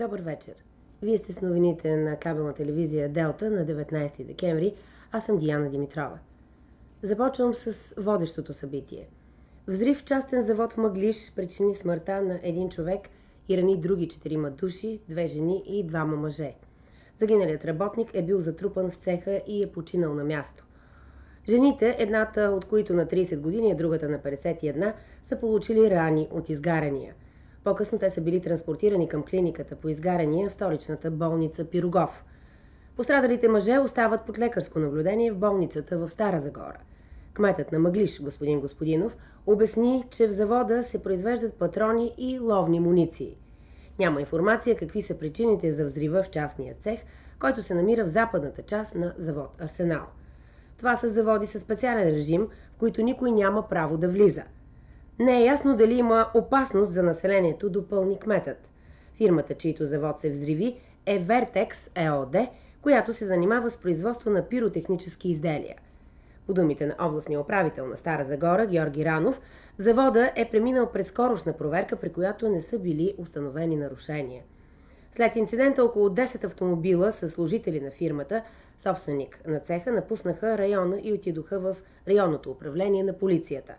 Добър вечер! Вие сте с новините на кабелна телевизия Делта на 19 декември. Аз съм Диана Димитрова. Започвам с водещото събитие. Взрив в частен завод в Мъглиж причини смъртта на един човек и рани други 4 души, 2 жени и 2 мъже. Загиналият работник е бил затрупан в цеха и е починал на място. Жените, едната от които на 30 години, а другата на 51, са получили рани от изгаряния. По-късно те са били транспортирани към клиниката по изгаряния в столичната болница Пирогов. Пострадалите мъже остават под лекарско наблюдение в болницата в Стара Загора. Кметът на Мъглиж, господин Господинов, обясни, че в завода се произвеждат патрони и ловни муниции. Няма информация какви са причините за взрива в частния цех, който се намира в западната част на завод Арсенал. Това са заводи със специален режим, в които никой няма право да влиза. Не е ясно дали има опасност за населението, допълни кметът. Фирмата, чийто завод се взриви, е Vertex ЕОД, която се занимава с производство на пиротехнически изделия. По думите на областния управител на Стара Загора, Георги Ранов, завода е преминал през скорошна проверка, при която не са били установени нарушения. След инцидента около 10 автомобила с служители на фирмата, собственик на цеха, напуснаха района и отидоха в районното управление на полицията.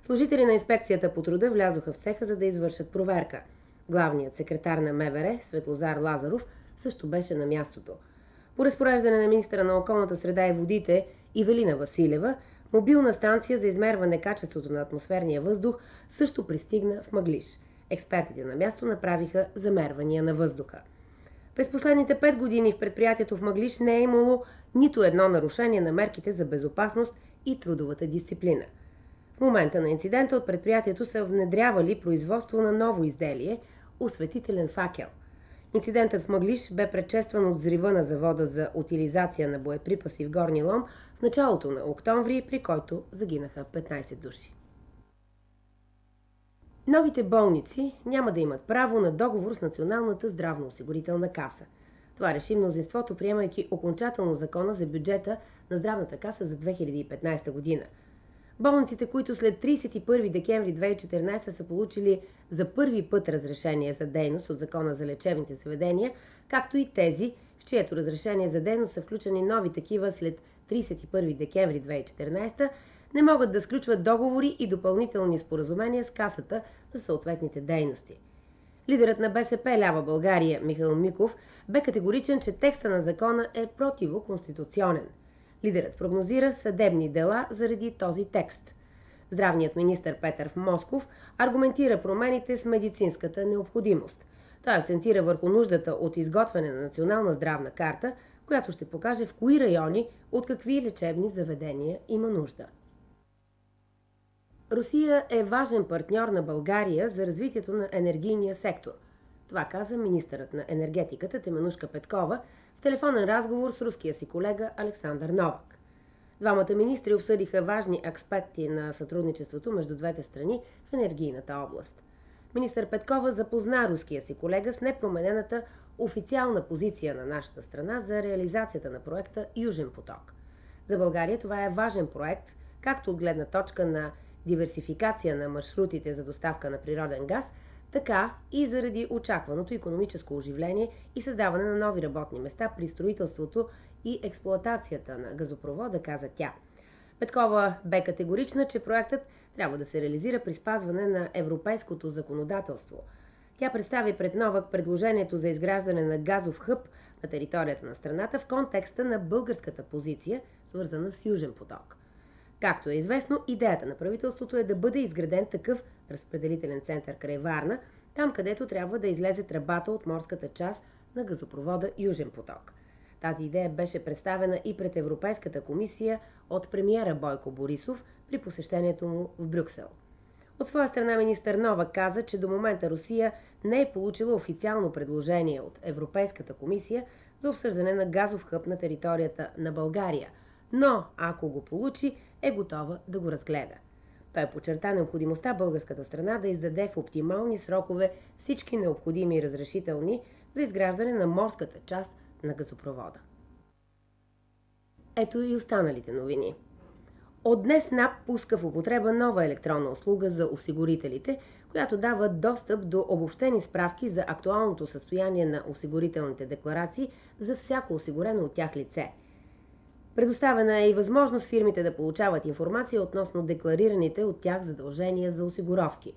Служители на инспекцията по труда влязоха в цеха, за да извършат проверка. Главният секретар на МВР, Светлозар Лазаров, също беше на мястото. По разпореждане на министъра на околната среда и водите Ивелина Василева, мобилна станция за измерване качеството на атмосферния въздух също пристигна в Мъглиж. Експертите на място направиха замервания на въздуха. През последните 5 години в предприятието в Мъглиж не е имало нито едно нарушение на мерките за безопасност и трудовата дисциплина. В момента на инцидента от предприятието са внедрявали производство на ново изделие – осветителен факел. Инцидентът в Мъглиж бе предшестван от взрива на завода за утилизация на боеприпаси в Горни Лом в началото на октомври, при който загинаха 15 души. Новите болници няма да имат право на договор с Националната здравноосигурителна каса. Това реши мнозинството, приемайки окончателно закона за бюджета на здравната каса за 2015 година. Болниците, които след 31 декември 2014 са получили за първи път разрешение за дейност от Закона за лечебните заведения, както и тези, в чието разрешение за дейност са включени нови такива след 31 декември 2014, не могат да сключват договори и допълнителни споразумения с касата за съответните дейности. Лидерът на БСП Лява България Михаил Миков бе категоричен, че текста на закона е противоконституционен. Лидерът прогнозира съдебни дела заради този текст. Здравният министър Петър Москов аргументира промените с медицинската необходимост. Той акцентира върху нуждата от изготвяне на национална здравна карта, която ще покаже в кои райони от какви лечебни заведения има нужда. Русия е важен партньор на България за развитието на енергийния сектор. Това каза министърът на енергетиката Теменужка Петкова в телефонен разговор с руския си колега Александър Новак. Двамата министри обсъдиха важни аспекти на сътрудничеството между двете страни в енергийната област. Министър Петкова запозна руския си колега с непроменената официална позиция на нашата страна за реализацията на проекта Южен поток. За България това е важен проект, както от гледна точка на диверсификация на маршрутите за доставка на природен газ, така и заради очакваното икономическо оживление и създаване на нови работни места при строителството и експлоатацията на газопровода, каза тя. Петкова бе категорична, че проектът трябва да се реализира при спазване на европейското законодателство. Тя представи пред Новак предложението за изграждане на газов хъб на територията на страната в контекста на българската позиция, свързана с Южен поток. Както е известно, идеята на правителството е да бъде изграден такъв разпределителен център край Варна, там където трябва да излезе тръбата от морската част на газопровода Южен поток. Тази идея беше представена и пред Европейската комисия от премиера Бойко Борисов при посещението му в Брюксел. От своя страна министър Новак каза, че до момента Русия не е получила официално предложение от Европейската комисия за обсъждане на газов хъб на територията на България, но ако го получи, е готова да го разгледа. Той подчерта необходимостта българската страна да издаде в оптимални срокове всички необходими разрешителни за изграждане на морската част на газопровода. Ето и останалите новини. От днес НАП пуска в употреба нова електронна услуга за осигурителите, която дава достъп до обобщени справки за актуалното състояние на осигурителните декларации за всяко осигурено от тях лице. Предоставена е и възможност фирмите да получават информация относно декларираните от тях задължения за осигуровки.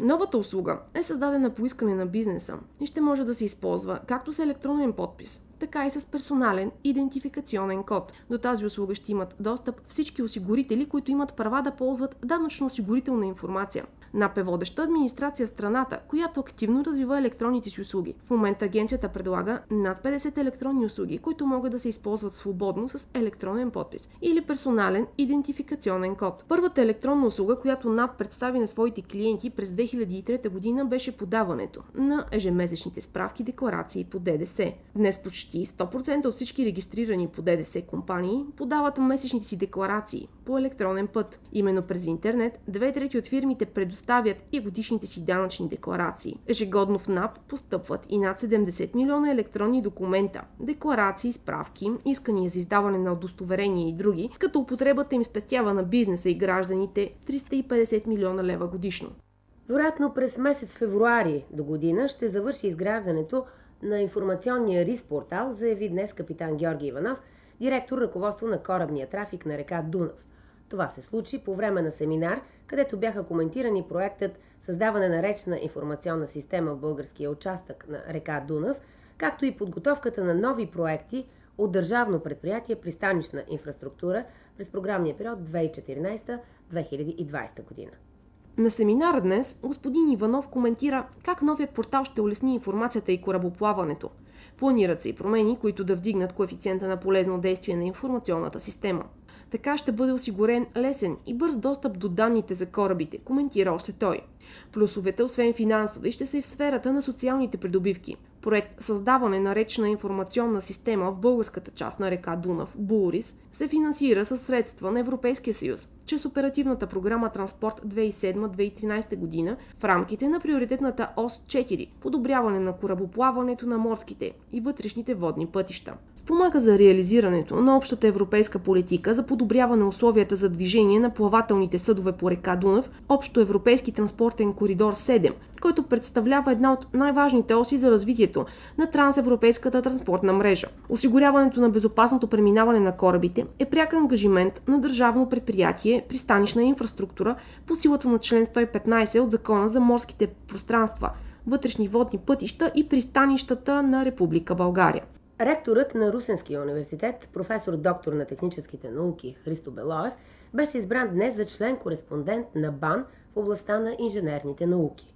Новата услуга е създадена по искане на бизнеса и ще може да се използва както с електронен подпис, така и с персонален идентификационен код. До тази услуга ще имат достъп всички осигурители, които имат права да ползват данъчно-осигурителна информация. НАП е водеща администрация в страната, която активно развива електронните си услуги. В момента агенцията предлага над 50 електронни услуги, които могат да се използват свободно с електронен подпис или персонален идентификационен код. Първата електронна услуга, която НАП представи на своите клиенти през 2003 година, беше подаването на ежемесечните справки декларации по ДДС. Днес почти 100% от всички регистрирани по ДДС компании подават месечните си декларации по електронен път. Именно през интернет 2/3 от фирмите предоставят и годишните си данъчни декларации. Ежегодно в НАП постъпват и над 70 милиона електронни документа, декларации, справки, искания за издаване на удостоверения и други, като употребата им спестява на бизнеса и гражданите 350 милиона лева годишно. Вероятно през месец февруари до година ще завърши изграждането на информационния РИС портал, заяви днес капитан Георги Иванов, директор ръководство на корабния трафик на река Дунав. Това се случи по време на семинар, където бяха коментирани проектът създаване на речна информационна система в българския участък на река Дунав, както и подготовката на нови проекти от държавно предприятие пристанищна инфраструктура през програмния период 2014-2020 година. На семинара днес господин Иванов коментира как новият портал ще улесни информацията и корабоплаването. Планират се и промени, които да вдигнат коефициента на полезно действие на информационната система. Така ще бъде осигурен лесен и бърз достъп до данните за корабите, коментира още той. Плюсовете, освен финансови, ще са и в сферата на социалните придобивки. Проект създаване на речна информационна система в българската част на река Дунав, БУРИС, се финансира със средства на Европейския съюз, чрез оперативната програма Транспорт 2007-2013 година в рамките на приоритетната ОС 4 – подобряване на корабоплаването на морските и вътрешните водни пътища. Спомага за реализирането на общата европейска политика за подобряване условията за движение на плавателните съдове по река Дунав, общо европейски транспортен коридор 7, който представлява една от най-важните оси за развитието на трансевропейската транспортна мрежа. Осигуряването на безопасното преминаване на корабите е пряк ангажимент на държавно предприятие пристанищна инфраструктура по силата на член 115 от Закона за морските пространства, вътрешни водни пътища и пристанищата на Република България. Ректорът на Русенския университет, професор доктор на техническите науки Христо Белоев, беше избран днес за член-кореспондент на БАН в областта на инженерните науки.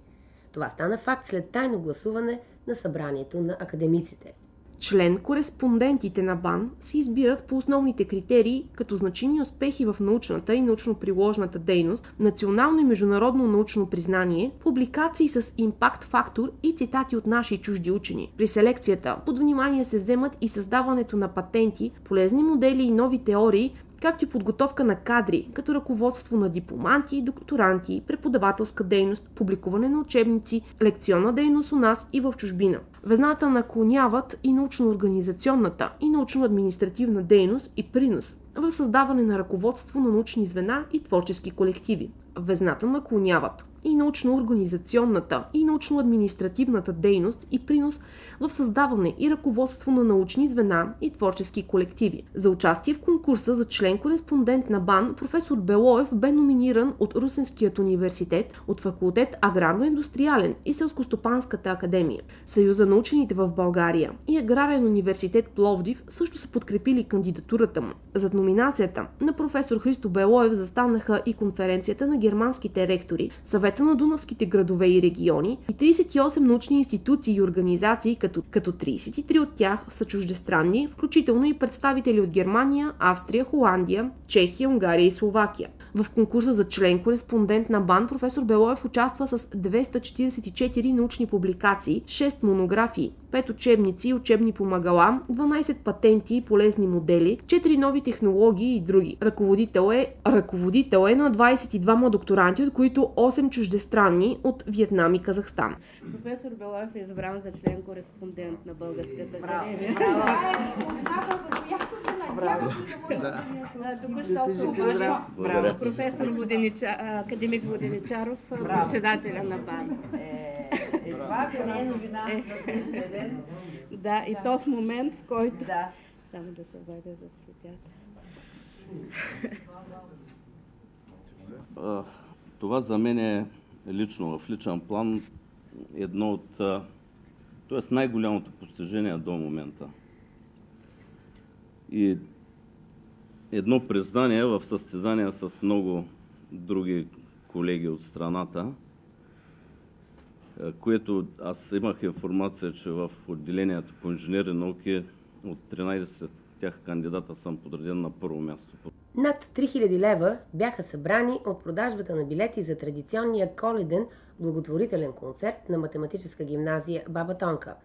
Това стана факт след тайно гласуване на събранието на академиците. Член-кореспондентите на БАН се избират по основните критерии, като значими успехи в научната и научно-приложната дейност, национално и международно научно признание, публикации с импакт фактор и цитати от наши и чужди учени. При селекцията под внимание се вземат и създаването на патенти, полезни модели и нови теории, както и подготовка на кадри, като ръководство на дипломанти, докторанти, преподавателска дейност, публикуване на учебници, лекционна дейност у нас и в чужбина. Везната наклоняват и научно-организационната и научно-административна дейност и принос в създаване на ръководство на научни звена и творчески колективи. Везната наклоняват и научно-организационната и научно-административната дейност и принос в създаване и ръководство на научни звена и творчески колективи. За участие в конкурса за член-кореспондент на БАН професор Белоев бе номиниран от Русенският университет, от факултет Аграрно-индустриален и Селскостопанската академия. Съюза на учените в България и Аграрен университет Пловдив също са подкрепили кандидатурата му. Зад номинацията на професор Христо Белоев застанаха и конференцията на германските ректори, Съвета на дунавските градове и региони и 38 научни институции и организации, като 33 от тях са чуждестранни, включително и представители от Германия, Австрия, Холандия, Чехия, Унгария и Словакия. В конкурса за член-кореспондент на БАН професор Белоев участва с 244 научни публикации, 6 монографии, 5 учебници и учебни помагала, 12 патенти и полезни модели, 4 нови технологии и други. Ръководител е на 22 докторанти, от които 8 чуждестранни от Виетнам и Казахстан. Професор Белоев е избран за член-кореспондент на Българската академия. Това е инициатива, за която се Браво. Току-що се обажи Благодаря. професор академик Воденичаров, председателя на БАН. Това не е новина на днешния ден. Да, и то в момент, в който... Да. Само да се вадя за цветята. Това за мен е лично, в личен план, едно от, т.е. най-голямото постижение до момента. И едно признание в състезание с много други колеги от страната, което аз имах информация, че в отделението по инженерни науки от 13 тях кандидата съм подреден на първо място. Над 3000 лева бяха събрани от продажбата на билети за традиционния коледен благотворителен концерт на математическа гимназия Баба Тонка.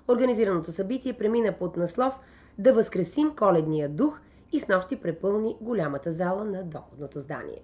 Организираното събитие премина под наслов "Да възкресим коледния дух" и снощи препълни голямата зала на доходното здание.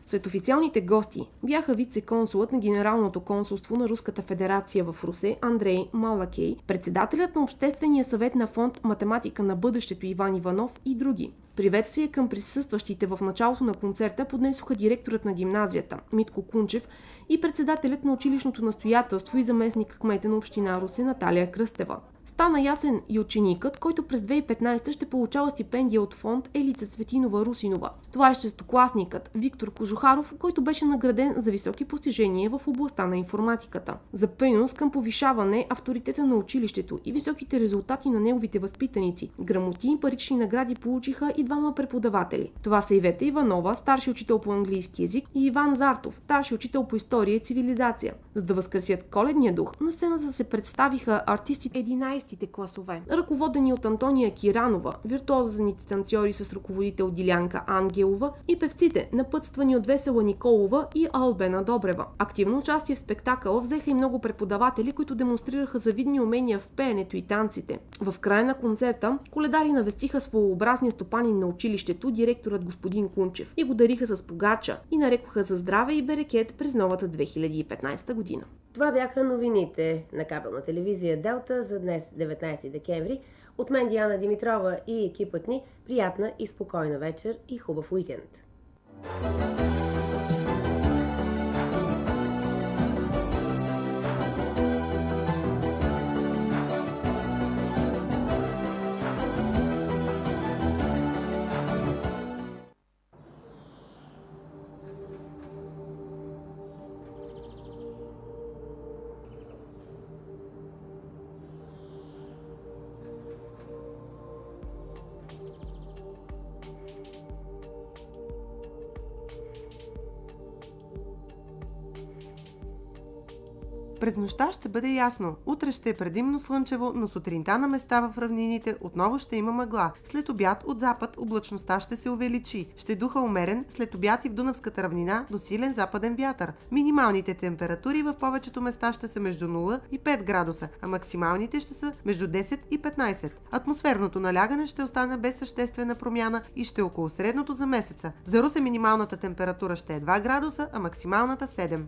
Сред официалните гости бяха вице-консулът на Генералното консулство на Руската федерация в Русе Андрей Малакей, председателят на Обществения съвет на фонд "Математика на бъдещето" Иван Иванов и други. Приветствие към присъстващите в началото на концерта поднесоха директорът на гимназията Митко Кунчев и председателят на училищното настоятелство и заместник кмета на община Русе Наталия Кръстева. Стана ясен и ученикът, който през 2015 ще получава стипендия от фонд Елица Цветинова Русинова. Това е шестокласникът Виктор Кожухаров, който беше награден за високи постижения в областта на информатиката. За принос към повишаване авторитета на училището и високите резултати на неговите възпитаници, грамоти и парични награди получиха и двама преподаватели. Това са Ивета Иванова, старши учител по английски език, и Иван Зартов, старши учител по история и цивилизация. За да възкресят коледния дух, на сцената се представиха артистите 11-те класове, ръководени от Антония Киранова, виртуозните танцори с ръководител Дилянка Ангелова и певците, напътствани от Весела Николова и Албена Добрева. Активно участие в спектакъла взеха и много преподаватели, които демонстрираха завидни умения в пеенето и танците. В края на концерта коледари навестиха своеобразния стопанин на училището, директорът господин Кунчев, и го дариха с погача и нарекоха за здраве и берекет през новата 2015 година. Това бяха новините на кабелна телевизия Делта за днес, 19 декември. От мен Диана Димитрова и екипът ни, приятна и спокойна вечер и хубав уикенд! През нощта ще бъде ясно. Утре ще е предимно слънчево, но сутринта на места в равнините отново ще има мъгла. След обяд от запад облачността ще се увеличи. Ще духа умерен, след обяд и в Дунавската равнина до силен западен вятър. Минималните температури в повечето места ще са между 0 и 5 градуса, а максималните ще са между 10 и 15. Атмосферното налягане ще остане без съществена промяна и ще е около средното за месеца. За Русе минималната температура ще е 2 градуса, а максималната 7.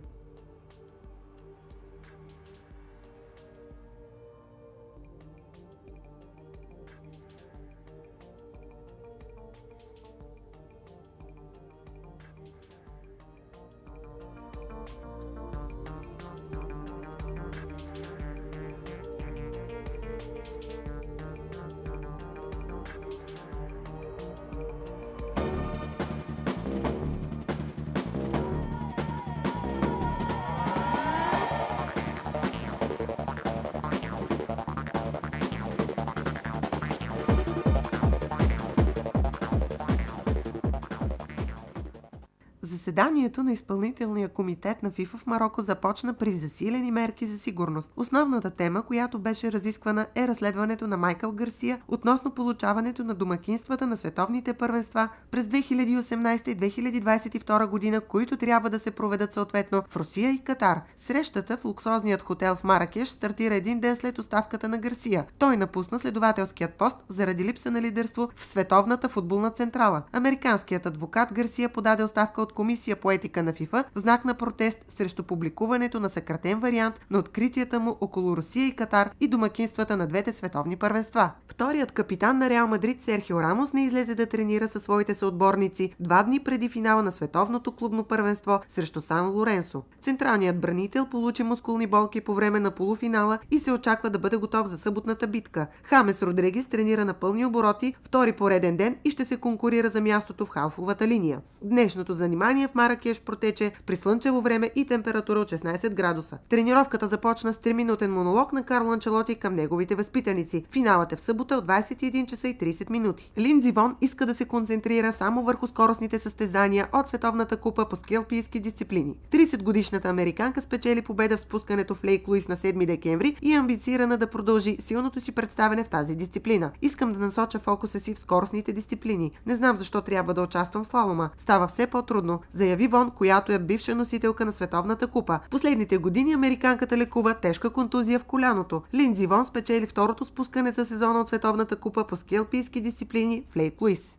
Заседанието на изпълнителния комитет на ФИФА в Мароко започна при засилени мерки за сигурност. Основната тема, която беше разисквана, е разследването на Майкъл Гарсия относно получаването на домакинствата на световните първенства през 2018 и 2022 година, които трябва да се проведат съответно в Русия и Катар. Срещата в луксозният хотел в Маракеш стартира един ден след оставката на Гарсия. Той напусна следователският пост заради липса на лидерство в Световната футболна централа. Американският адвокат Гарсия подаде оставка от комисията комисия по етика на ФИФА в знак на протест срещу публикуването на съкратен вариант на откритията му около Русия и Катар и домакинствата на двете световни първенства. Вторият капитан на Реал Мадрид Серхио Рамос не излезе да тренира със своите съотборници 2 дни преди финала на световното клубно първенство срещу Сан Лоренсо. Централният бранител получи мускулни болки по време на полуфинала и се очаква да бъде готов за съботната битка. Хамес Родригес тренира на пълни обороти втори пореден ден и ще се конкурира за мястото в халфовата линия. Днешното занимание в Маракеш протече при слънчево време и температура от 16 градуса. Тренировката започна с 3-минутен монолог на Карло Анчелоти към неговите възпитаници. Финалът е в събота от 21 часа и 30 минути. Линдзи Вон иска да се концентрира само върху скоростните състезания от Световната купа по скиалпийски дисциплини. 30-годишната американка спечели победа в спускането в Лейк Луис на 7 декември и е амбицирана да продължи силното си представяне в тази дисциплина. Искам да насоча фокуса си в скоростните дисциплини. Не знам защо трябва да участвам в слалома. Става все по-трудно, заяви Вон, която е бивша носителка на Световната купа. Последните години американката лекува тежка контузия в коляното. Линдзи Вон спечели второто спускане за сезона от Световната купа по скиалпийски дисциплини в Лейк Луис.